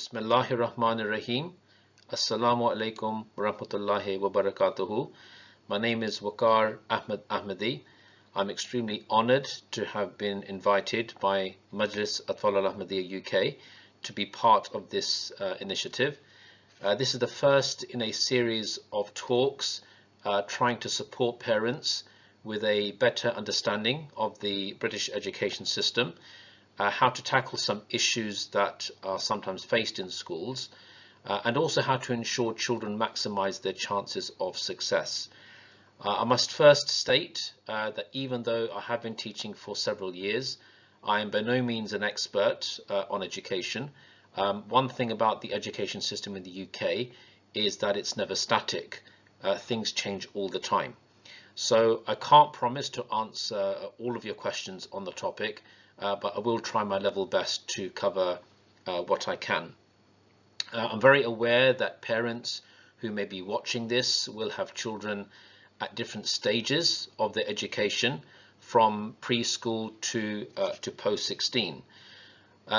Bismillahir Rahmanir Rahim. Assalamu alaikum wa rahmatullahi wa barakatuhu. My name is Waqar Ahmedi. I'm extremely honored to have been invited by Majlis Atfalul Ahmadiyya UK to be part of this initiative. This is the first in a series of talks trying to support parents with a better understanding of the British education system, how to tackle some issues that are sometimes faced in schools, and also how to ensure children maximize their chances of success. I must first state that even though I have been teaching for several years, I am by no means an expert on education. One thing about the education system in the UK is that it's never static. Things change all the time. So I can't promise to answer all of your questions on the topic, but I will try my level best to cover what I can. I'm very aware that parents who may be watching this will have children at different stages of their education, from preschool to post-16.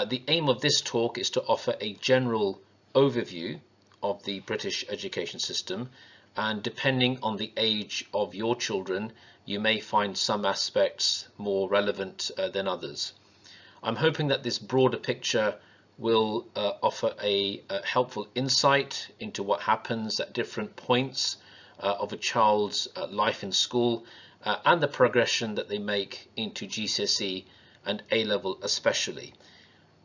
The aim of this talk is to offer a general overview of the British education system, and depending on the age of your children, you may find some aspects more relevant than others. I'm hoping that this broader picture will offer a helpful insight into what happens at different points of a child's life in school and the progression that they make into GCSE and A-level especially.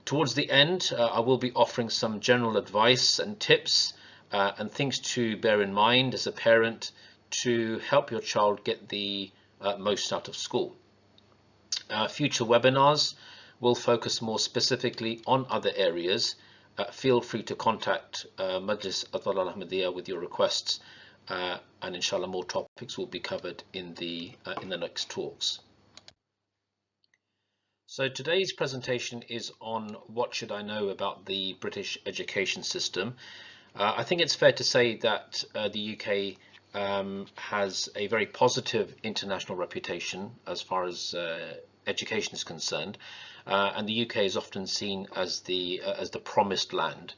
Towards the end, I will be offering some general advice and tips and things to bear in mind as a parent to help your child get the most out of school. Future webinars will focus more specifically on other areas. Feel free to contact Majlis Atfalul Ahmadiyya with your requests, and inshallah more topics will be covered in the next talks. So today's presentation is on what should I know about the British education system. I think it's fair to say that the UK has a very positive international reputation as far as education is concerned, and the UK is often seen as the promised land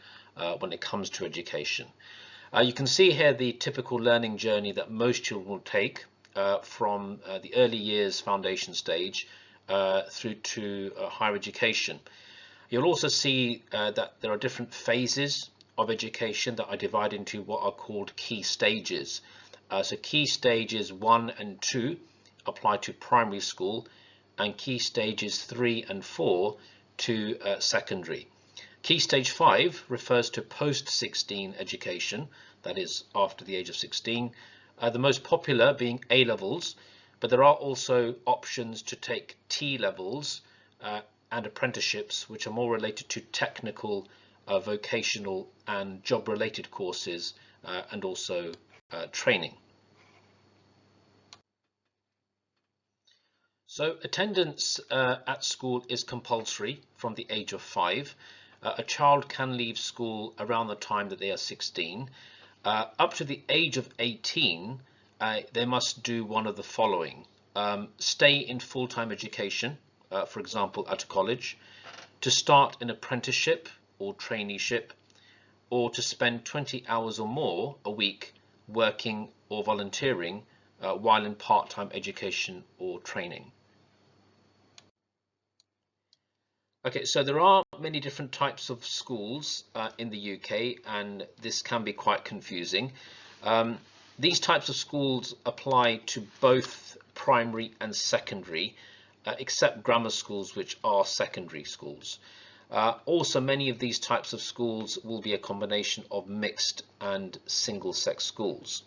when it comes to education. You can see here the typical learning journey that most children will take from the early years foundation stage through to higher education. You'll also see that there are different phases of education that are divided into what are called key stages. So key stages 1 and 2 apply to primary school, and key stages 3 and 4 to secondary. Key stage 5 refers to post-16 education, that is after the age of 16, the most popular being A-levels, but there are also options to take T-levels and apprenticeships, which are more related to technical, vocational and job-related courses, and also training. So attendance at school is compulsory from the age of 5. A child can leave school around the time that they are 16. Up to the age of 18, they must do one of the following. Stay in full-time education, for example at a college, to start an apprenticeship or traineeship, or to spend 20 hours or more a week working or volunteering while in part-time education or training. Okay, so there are many different types of schools in the UK, and this can be quite confusing. These types of schools apply to both primary and secondary, except grammar schools, which are secondary schools. Also, many of these types of schools will be a combination of mixed and single-sex schools.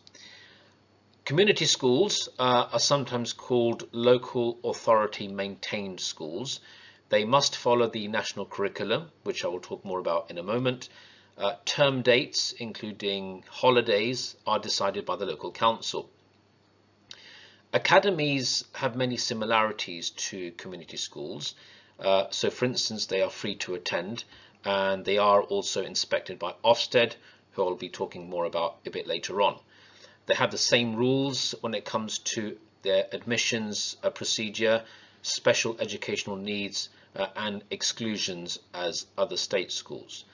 Community schools are sometimes called local authority maintained schools. They must follow the national curriculum, which I will talk more about in a moment. Term dates, including holidays, are decided by the local council. Academies have many similarities to community schools. So for instance, they are free to attend, and they are also inspected by Ofsted, who I'll be talking more about a bit later on. They have the same rules when it comes to their admissions procedure, special educational needs and exclusions as other state schools.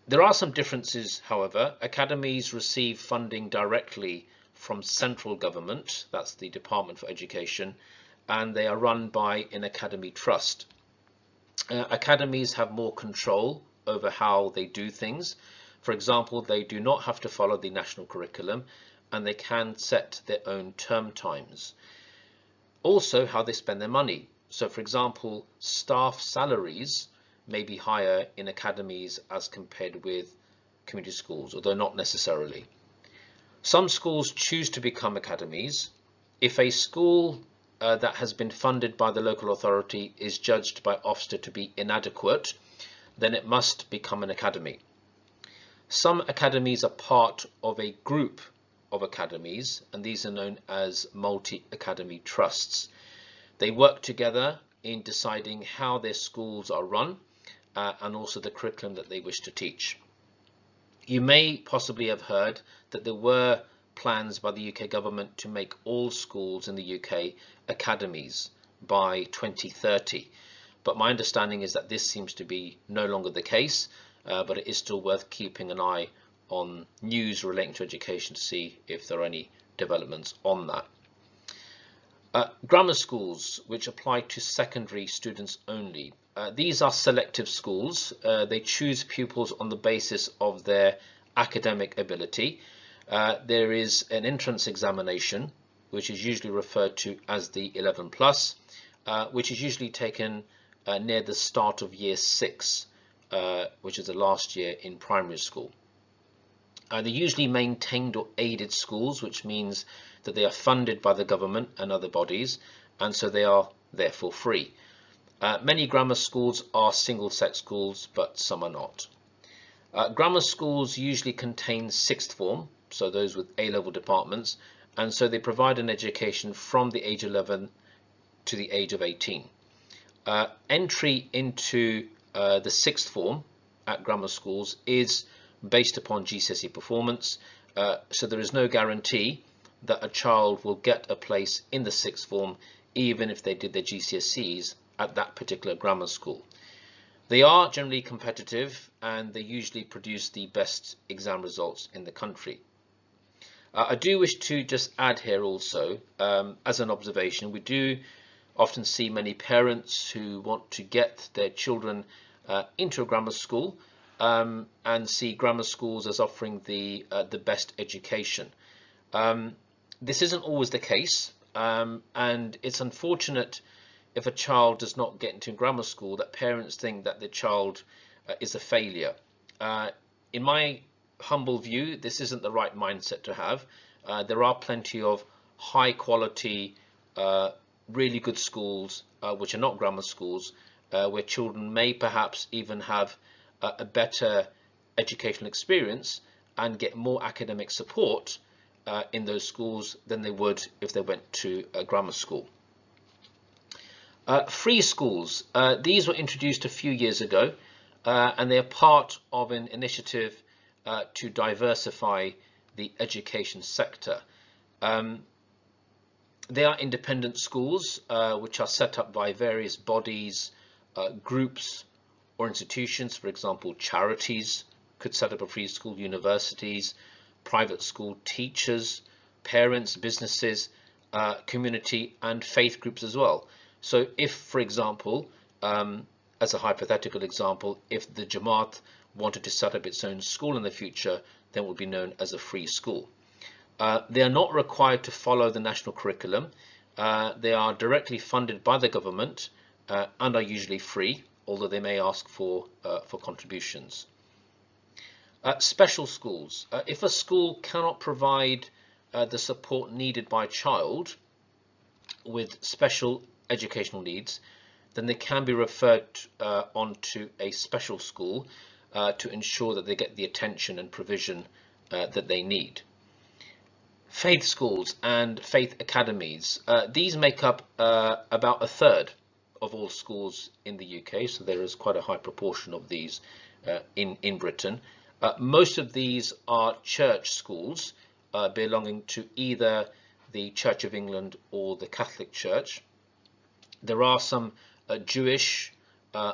There are some differences, however. Academies receive funding directly from central government, that's the Department for Education, and they are run by an academy trust. Academies have more control over how they do things. For example, they do not have to follow the national curriculum, and they can set their own term times. Also, how they spend their money. So, for example, staff salaries may be higher in academies as compared with community schools, although not necessarily. Some schools choose to become academies. If a school that has been funded by the local authority is judged by Ofsted to be inadequate, then it must become an academy. Some academies are part of a group of academies, and these are known as multi-academy trusts. They work together in deciding how their schools are run and also the curriculum that they wish to teach. You may possibly have heard that there were plans by the UK government to make all schools in the UK academies by 2030, but my understanding is that this seems to be no longer the case, but it is still worth keeping an eye on news relating to education to see if there are any developments on that. Grammar schools, which apply to secondary students only. These are selective schools. They choose pupils on the basis of their academic ability. There is an entrance examination, which is usually referred to as the 11 plus, which is usually taken near the start of year 6, which is the last year in primary school. They're usually maintained or aided schools, which means that they are funded by the government and other bodies, and so they are therefore free. Many grammar schools are single-sex schools, but some are not. Grammar schools usually contain sixth form, so those with A-level departments, and so they provide an education from the age 11 to the age of 18. Entry into the sixth form at grammar schools is based upon GCSE performance, so there is no guarantee that a child will get a place in the sixth form even if they did their GCSEs at that particular grammar school. They are generally competitive and they usually produce the best exam results in the country. I do wish to just add here also, as an observation, we do often see many parents who want to get their children into a grammar school and see grammar schools as offering the best education. This isn't always the case, and it's unfortunate if a child does not get into grammar school that parents think that the child is a failure. In my humble view, this isn't the right mindset to have. There are plenty of high quality, really good schools which are not grammar schools, where children may perhaps even have a better educational experience and get more academic support in those schools than they would if they went to a grammar school. Free schools, these were introduced a few years ago, and they are part of an initiative to diversify the education sector. They are independent schools which are set up by various bodies, groups or institutions. For example, charities could set up a free school, universities, private school teachers, parents, businesses, community and faith groups as well. So if, for example, as a hypothetical example, if the Jamaat wanted to set up its own school in the future, then it would be known as a free school. They are not required to follow the national curriculum. They are directly funded by the government and are usually free, although they may ask for contributions. Special schools. If a school cannot provide the support needed by a child with special educational needs, then they can be referred on to a special school to ensure that they get the attention and provision that they need. Faith schools and faith academies, these make up about a third of all schools in the UK, so there is quite a high proportion of these in Britain. Most of these are church schools belonging to either the Church of England or the Catholic Church. There are some Jewish,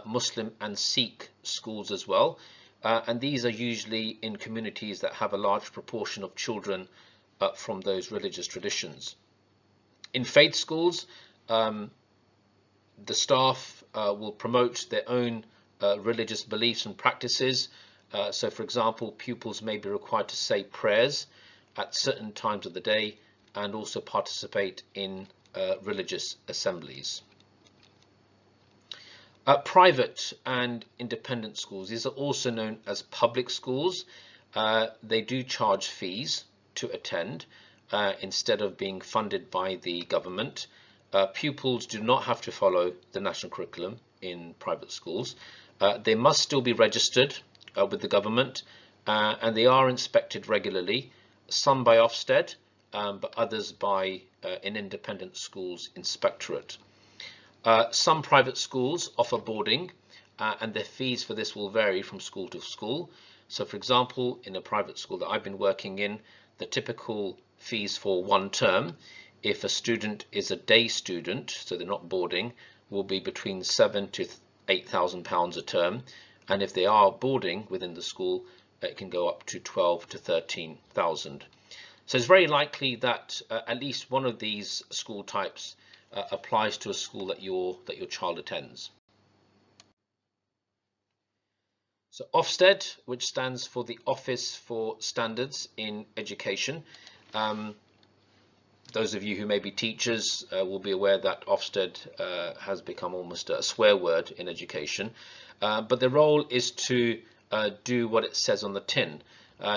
Muslim and Sikh schools as well, and these are usually in communities that have a large proportion of children from those religious traditions. In faith schools, the staff will promote their own religious beliefs and practices. So, for example, pupils may be required to say prayers at certain times of the day and also participate in religious assemblies. Private and independent schools, these are also known as public schools. They do charge fees to attend instead of being funded by the government. Pupils do not have to follow the national curriculum in private schools. They must still be registered with the government, and they are inspected regularly, some by Ofsted, but others by an independent schools inspectorate. Some private schools offer boarding, and their fees for this will vary from school to school. So, for example, in a private school that I've been working in, the typical fees for one term, if a student is a day student, so they're not boarding, will be between £7,000 to £8,000 a term, and if they are boarding within the school, it can go up to 12 to 13,000. So it's very likely that at least one of these school types applies to a school that your child attends. So Ofsted, which stands for the Office for Standards in Education. Those of you who may be teachers will be aware that Ofsted has become almost a swear word in education, but the role is to do what it says on the tin,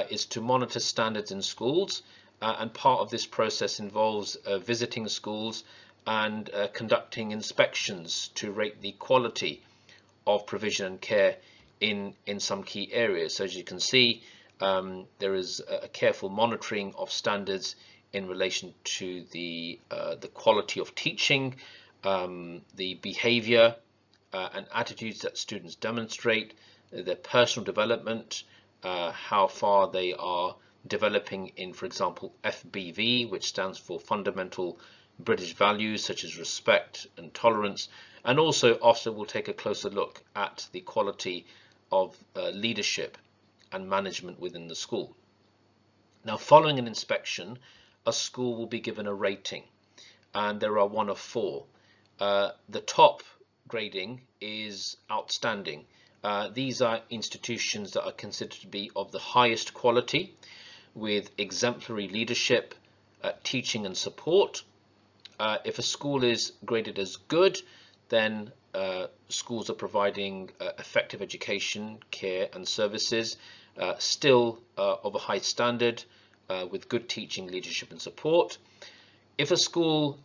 is to monitor standards in schools, and part of this process involves visiting schools and conducting inspections to rate the quality of provision and care in some key areas. So as you can see, there is a careful monitoring of standards in relation to the quality of teaching, the behavior and attitudes that students demonstrate, their personal development, how far they are developing in, for example, FBV, which stands for Fundamental British Values such as respect and tolerance, and also Ofsted will take a closer look at the quality of leadership and management within the school. Now, following an inspection, a school will be given a rating, and there are one of four. The top grading is outstanding. These are institutions that are considered to be of the highest quality, with exemplary leadership, teaching and support. If a school is graded as good, then schools are providing effective education, care and services, still of a high standard, with good teaching, leadership and support. If a school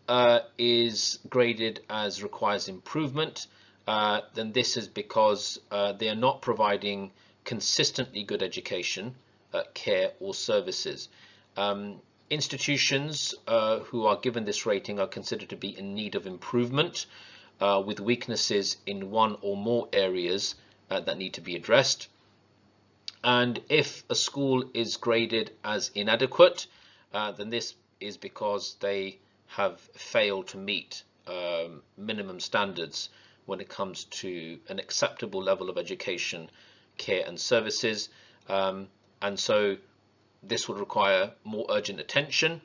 is graded as requires improvement, then this is because they are not providing consistently good education, care or services. Institutions who are given this rating are considered to be in need of improvement, with weaknesses in one or more areas that need to be addressed. And if a school is graded as inadequate, then this is because they have failed to meet minimum standards when it comes to an acceptable level of education, care and services, and so this would require more urgent attention.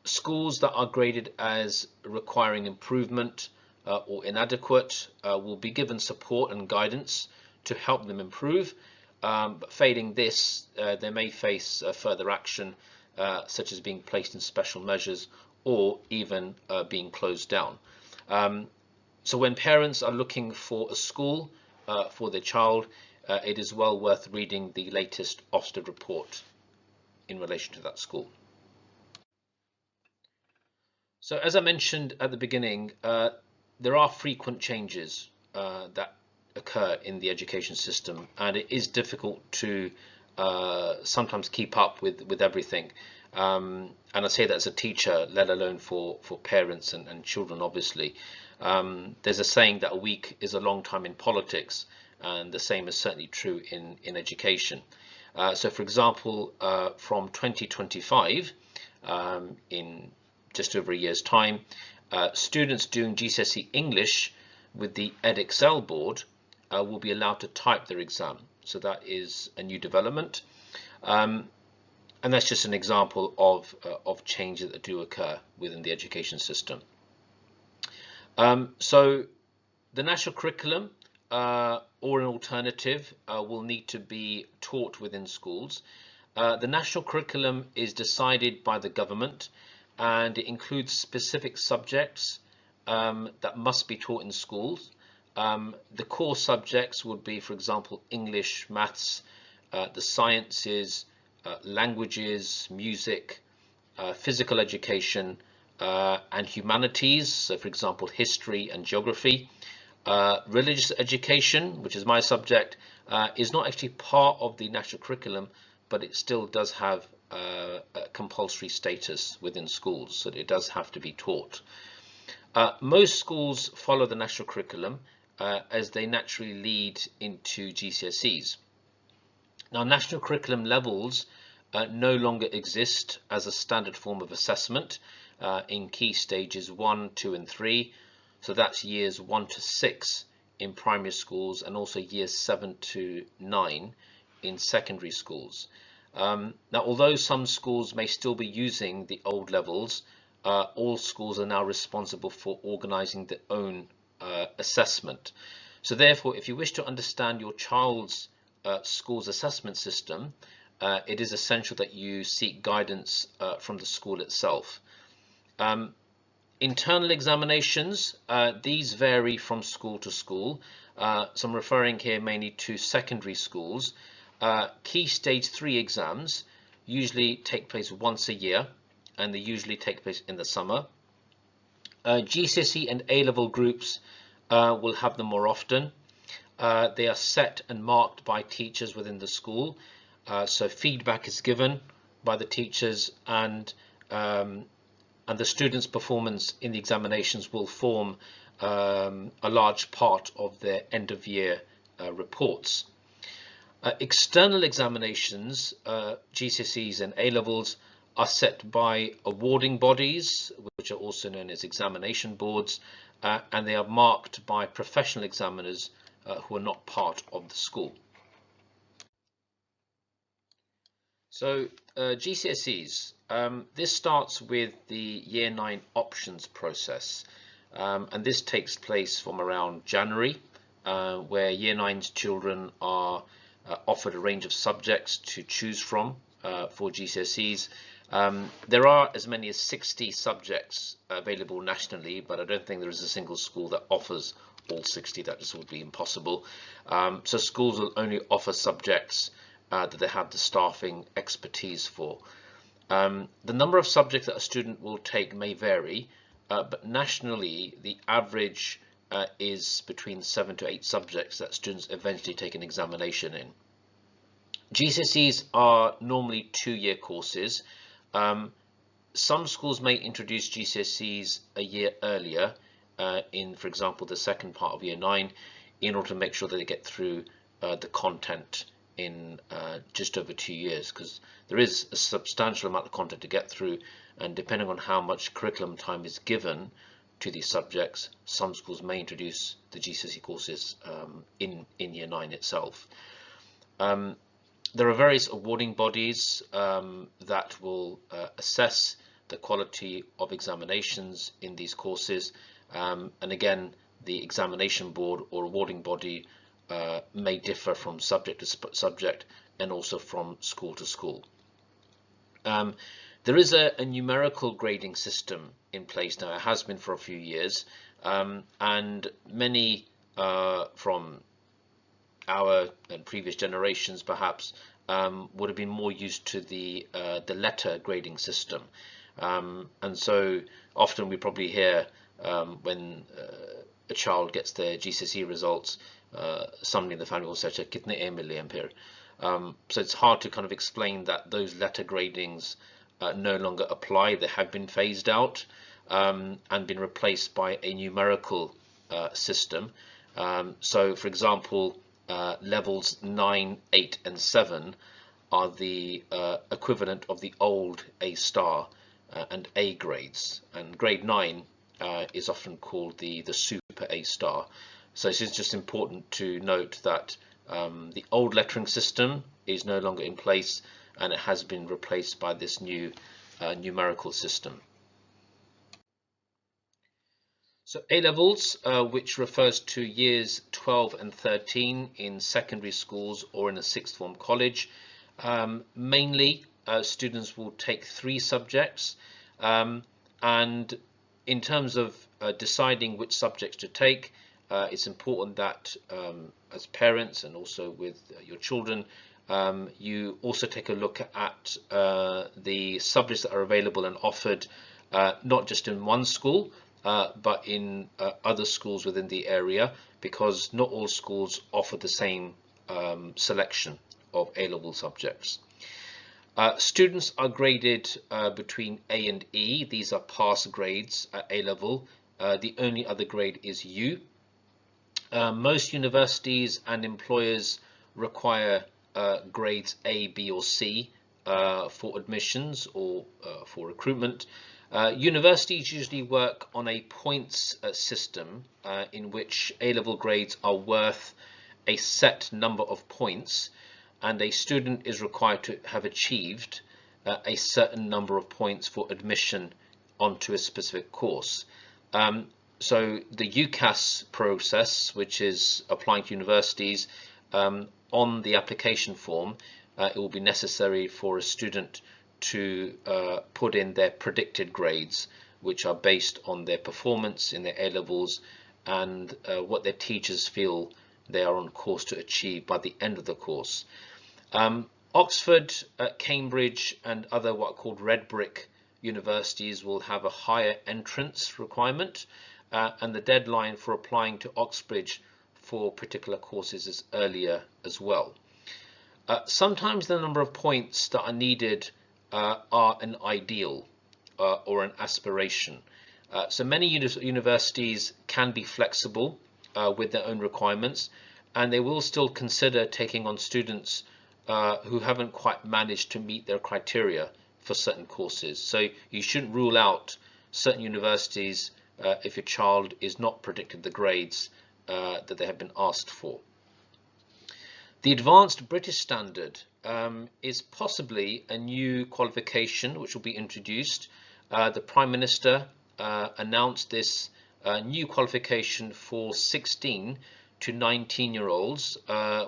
Schools that are graded as requiring improvement or inadequate will be given support and guidance to help them improve, but failing this, they may face further action, such as being placed in special measures or even being closed down. So when parents are looking for a school for their child, it is well worth reading the latest Ofsted report in relation to that school. So as I mentioned at the beginning, there are frequent changes that occur in the education system, and it is difficult to sometimes keep up with everything. And I say that as a teacher, let alone for parents and children, obviously. There's a saying that a week is a long time in politics, and the same is certainly true in education. So for example, from 2025, in just over a year's time, students doing GCSE English with the EdExcel board will be allowed to type their exam. so that is a new development. And that's just an example of changes that do occur within the education system. So the national curriculum or an alternative will need to be taught within schools. The national curriculum is decided by the government, and it includes specific subjects that must be taught in schools. The core subjects would be, for example, English, maths, the sciences, languages, music, physical education, and humanities, so for example history and geography. Religious education, which is my subject, is not actually part of the national curriculum, but it still does have a compulsory status within schools, so it does have to be taught. Most schools follow the national curriculum as they naturally lead into GCSEs. Now, national curriculum levels no longer exist as a standard form of assessment in key stages 1, 2 and 3. So that's years 1 to 6 in primary schools, and also years 7 to 9 in secondary schools. Now, although some schools may still be using the old levels, all schools are now responsible for organising their own assessment. So therefore, if you wish to understand your child's school's assessment system, it is essential that you seek guidance from the school itself. Internal examinations, these vary from school to school. So I'm referring here mainly to secondary schools. Key stage 3 exams usually take place once a year, and they usually take place in the summer. GCSE and A-level groups will have them more often. They are set and marked by teachers within the school, so feedback is given by the teachers, and the students' performance in the examinations will form a large part of their end-of-year reports. External examinations, GCSEs and A-levels, are set by awarding bodies, which are also known as examination boards, and they are marked by professional examiners who are not part of the school. So GCSEs, this starts with the Year 9 options process, and this takes place from around January, where Year 9's children are offered a range of subjects to choose from for GCSEs. There are as many as 60 subjects available nationally, but I don't think there is a single school that offers all 60. That just would be impossible. So schools will only offer subjects that they have the staffing expertise for. The number of subjects that a student will take may vary, but nationally the average is between 7 to 8 subjects that students eventually take an examination in. GCSEs are normally 2-year courses. Some schools may introduce GCSEs a year earlier in, for example, the second part of Year 9, in order to make sure that they get through the content in just over 2 years, because there is a substantial amount of content to get through, and depending on how much curriculum time is given to these subjects, some schools may introduce the GCSE courses in Year 9 itself. There are various awarding bodies that will assess the quality of examinations in these courses, and again, the examination board or awarding body may differ from subject to subject and also from school to school. There is a numerical grading system in place now. It has been for a few years, and many from our and previous generations perhaps would have been more used to the letter grading system, and so often we probably hear when a child gets their GCSE results, somebody in the family will say kitne A mile ampere. So it's hard to kind of explain that those letter gradings no longer apply. They have been phased out and been replaced by a numerical system. So for example, levels 9, 8 and 7 are the equivalent of the old A star and A grades, and grade 9 is often called the super A star. So it's just important to note that The old lettering system is no longer in place, and it has been replaced by this new numerical system. So A-levels, which refers to years 12 and 13 in secondary schools or in a sixth form college. Mainly students will take 3 subjects, and in terms of deciding which subjects to take, it's important that as parents and also with your children, you also take a look at the subjects that are available and offered, not just in one school, but in other schools within the area, because not all schools offer the same selection of A-level subjects. Students are graded between A and E. These are pass grades at A-level. The only other grade is U. Most universities and employers require grades A, B or C for admissions or for recruitment. Universities usually work on a points system in which A-level grades are worth a set number of points, and a student is required to have achieved a certain number of points for admission onto a specific course. So the UCAS process, which is applying to universities, on the application form, it will be necessary for a student to put in their predicted grades, which are based on their performance in their A-levels and what their teachers feel they are on course to achieve by the end of the course. Oxford, Cambridge and other what are called red brick universities will have a higher entrance requirement, and the deadline for applying to Oxbridge for particular courses is earlier as well. Sometimes the number of points that are needed are an ideal or an aspiration. So many universities can be flexible with their own requirements, and they will still consider taking on students who haven't quite managed to meet their criteria for certain courses. So you shouldn't rule out certain universities if your child is not predicted the grades that they have been asked for. The Advanced British Standard is possibly a new qualification which will be introduced. The Prime Minister announced this new qualification for 16 to 19-year-olds,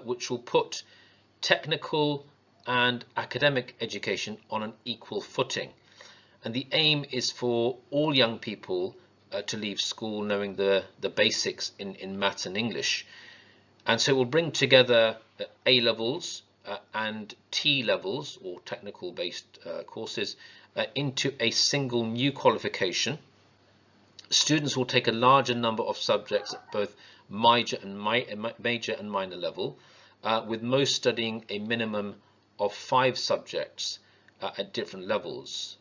which will put technical and academic education on an equal footing. And the aim is for all young people to leave school knowing the basics in maths and English. And so it will bring together A-levels and T-levels, or technical based courses, into a single new qualification. Students will take a larger number of subjects at both major and minor level, with most studying a minimum of 5 subjects at different levels.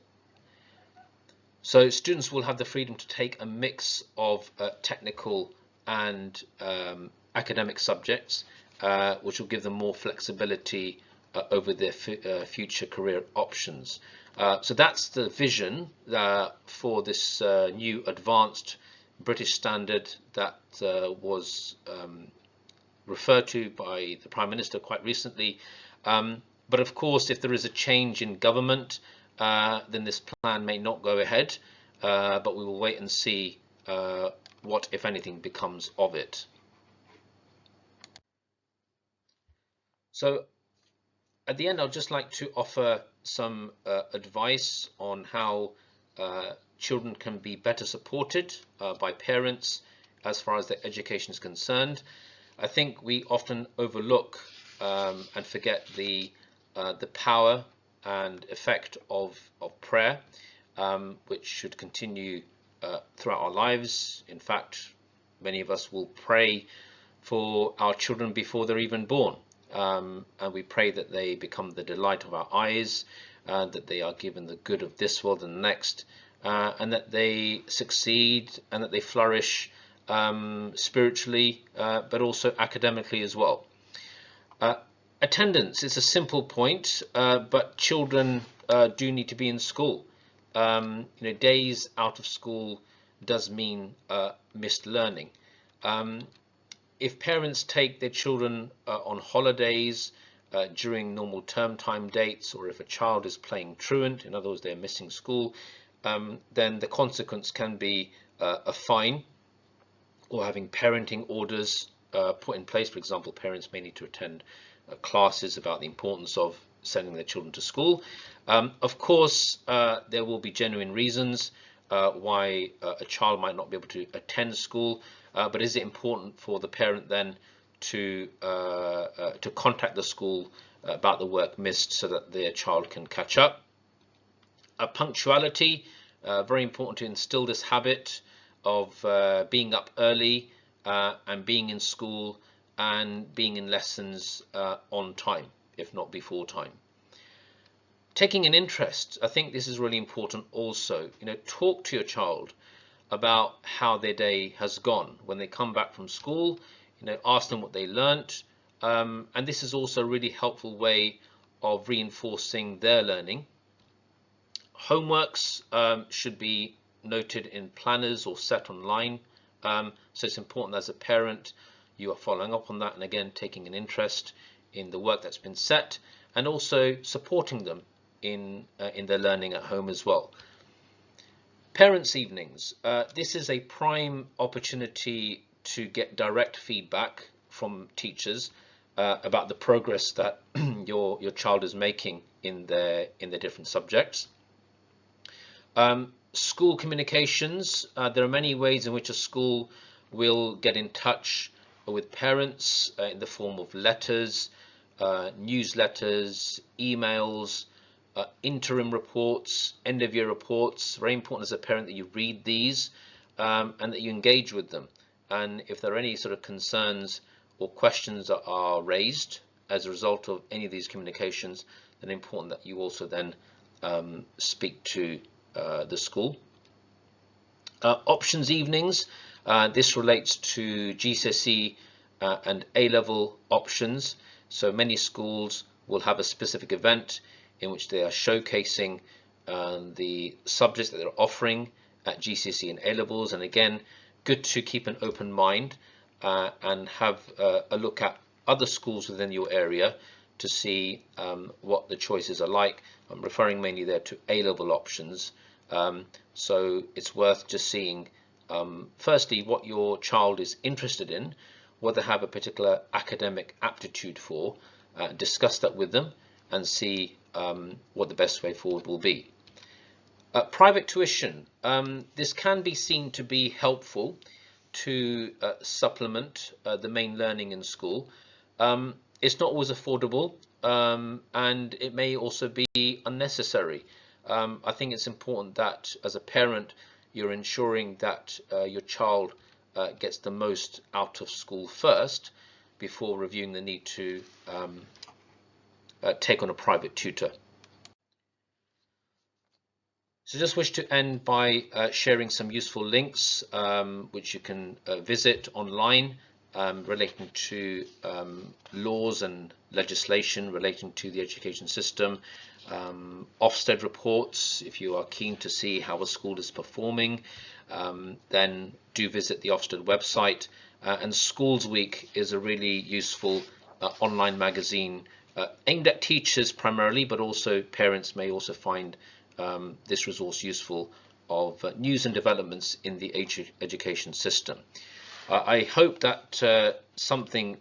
So students will have the freedom to take a mix of technical and academic subjects, which will give them more flexibility over their future career options. So that's the vision for this new advanced British standard that was referred to by the Prime Minister quite recently. But of course, if there is a change in government, then this plan may not go ahead, but we will wait and see what, if anything, becomes of it. So at the end, I'd just like to offer some advice on how children can be better supported by parents as far as their education is concerned. I think we often overlook and forget the power and effect of prayer, which should continue throughout our lives. In fact, many of us will pray for our children before they're even born. And we pray that they become the delight of our eyes, that they are given the good of this world and the next, and that they succeed and that they flourish spiritually, but also academically as well. Attendance is a simple point, but children do need to be in school. Days out of school does mean missed learning. If parents take their children on holidays during normal term time dates, or if a child is playing truant, in other words, they're missing school, then the consequence can be a fine or having parenting orders put in place. For example, parents may need to attend classes about the importance of sending their children to school. Of course, there will be genuine reasons why a child might not be able to attend school, but is it important for the parent then to contact the school about the work missed so that their child can catch up? Punctuality, very important to instill this habit of being up early and being in school and being in lessons on time, if not before time. Taking an interest, I think this is really important also. Talk to your child about how their day has gone. When they come back from school, ask them what they learnt, and this is also a really helpful way of reinforcing their learning. Homeworks should be noted in planners or set online, so it's important as a parent you are following up on that, and again taking an interest in the work that's been set, and also supporting them in their learning at home as well. Parents' evenings. This is a prime opportunity to get direct feedback from teachers about the progress that your child is making in their different subjects. School communications. There are many ways in which a school will get in touch with parents in the form of letters, newsletters, emails, interim reports, end of year reports. Very important as a parent that you read these and that you engage with them. And if there are any sort of concerns or questions that are raised as a result of any of these communications, then important that you also then speak to the school. Options evenings. This relates to GCSE and A-level options. So many schools will have a specific event in which they are showcasing the subjects that they're offering at GCSE and A-levels. And again, good to keep an open mind and have a look at other schools within your area to see what the choices are like. I'm referring mainly there to A-level options. So it's worth just seeing firstly what your child is interested in, what they have a particular academic aptitude for, discuss that with them and see what the best way forward will be. Private tuition. This can be seen to be helpful to supplement the main learning in school. It's not always affordable and it may also be unnecessary. I think it's important that as a parent you're ensuring that your child gets the most out of school first before reviewing the need to take on a private tutor. So just wish to end by sharing some useful links which you can visit online relating to laws and legislation relating to the education system, Ofsted reports. If you are keen to see how a school is performing, then do visit the Ofsted website, and Schools Week is a really useful online magazine aimed at teachers primarily, but also parents may also find this resource useful of news and developments in the education system. I hope that something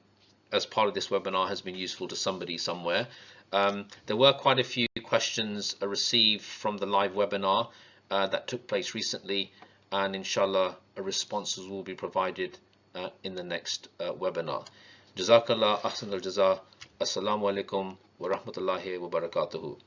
as part of this webinar has been useful to somebody somewhere. There were quite a few questions received from the live webinar that took place recently, and inshallah responses will be provided in the next webinar. Jazakallah ahsan al jaza. Assalamu alaikum wa rahmatullahi wa barakatuhu.